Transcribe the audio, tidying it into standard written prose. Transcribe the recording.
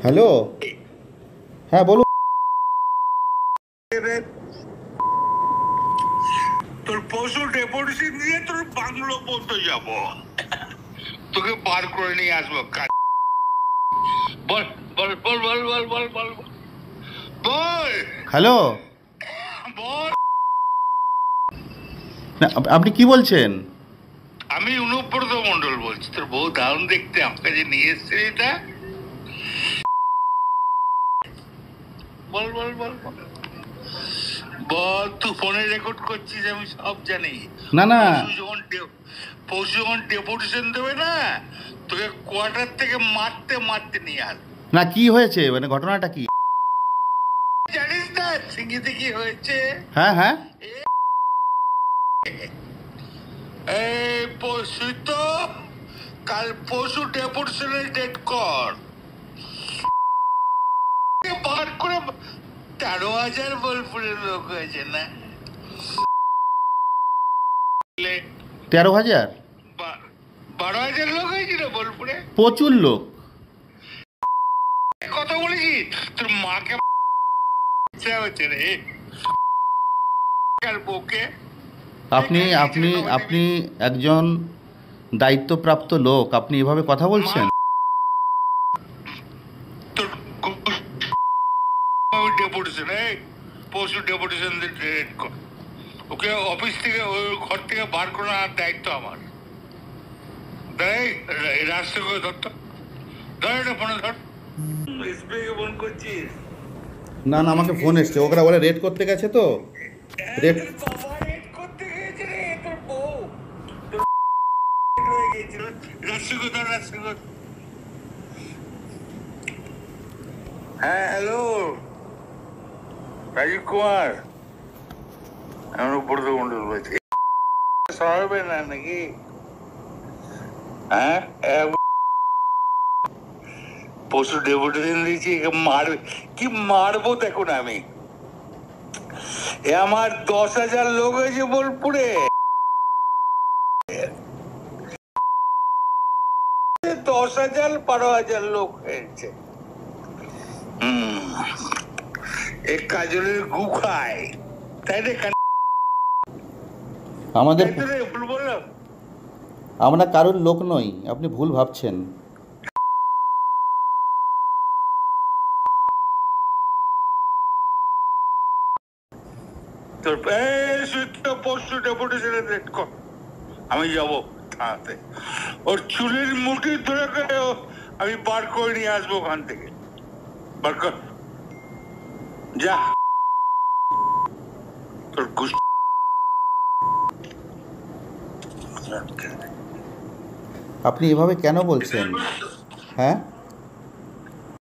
Hello, হ্যাঁ বলুন। তোর পশু ডেপুটেশন দিয়ে তোর বাংলো পর্যন্ত যাব, তোকে বার করে নিয়ে আসবো। বল বল বল বল বল বল বল বল হ্যালো, বল। না আপনি কি বলছেন? আমি অনুব্রত মন্ডল বলছি। তোর বউ দারুণ দেখতে, আমাকে যে নিয়ে এসছে এটা। বল বল বল বল বল। তুই ফোনে রেকর্ড করছিস, আমি সব জানি। না না পশু যখন ডেপুটেশন দেবে না, তোকে কোয়ার্টার থেকে মারতে মারতে নিয়ে আসবে। না, কি হয়েছে মানে ঘটনাটা কি? জানিস না সিঙ্গিতে কি হয়েছে? হ্যাঁ হ্যাঁ, এই পশু তো কাল পশু ডেপুটেশনের ডেট কর, বার করে 13,000 বোলপুরের লোক হয়েছে না? 13,000? 12,000 লোক হয়েছিল বোলপুরে। প্রচুর লোক। কথা বলেছি তোর মাকে হচ্ছে রে বউকে। আপনি আপনি আপনি একজন দায়িত্বপ্রাপ্ত লোক, আপনি এভাবে কথা বলছেন? তোর ডেপুটেশন, পশু ডেপুটেশন ডেট কর। ওকে অফিস থেকে, ওই ঘর থেকে বার করার দায়িত্ব আমার। রাস্তা করে ধরতো, ধর এটা ফোনে ধর। স্প্রে ফোন করছিস? না না, আমাকে ফোন এসছে, ওরা বলে রেড করতে গেছে তো। রেড বাবা রেড করতে গিয়েছে রে তোর বউ। তোর হয়ে গিয়েছিল। রাস্তা করে ধর, রাস্তা করে। হ্যাঁ হ্যালো, রাজীব কুমার। আমি উপরত মন্ডল বলছি। সরাবে না নাকি? হ্যাঁ, পশু ডেপুটেশন দিয়েছি, মারবে কি মারবো দেখুন। আমি আমার 10,000 লোক হয়েছে বোলপুরে। 10,000 12,000 লোক হয়েছে। এক কাজলের গু খায়, তাই রে? আমাদের ভুল বললাম? আমরা কারোর লোক নই, আপনি ভুল ভাবছেন। তোর পরশু ডেপুটেশনের ডেট কর, আমি যাবো থানাতে। ওর চুলের মুঠি ধরে করে আমি বার করে নিয়ে আসবো ওখান থেকে। বার কর, যা। তোর আপনি এভাবে কেন বলছেন? হ্যাঁ,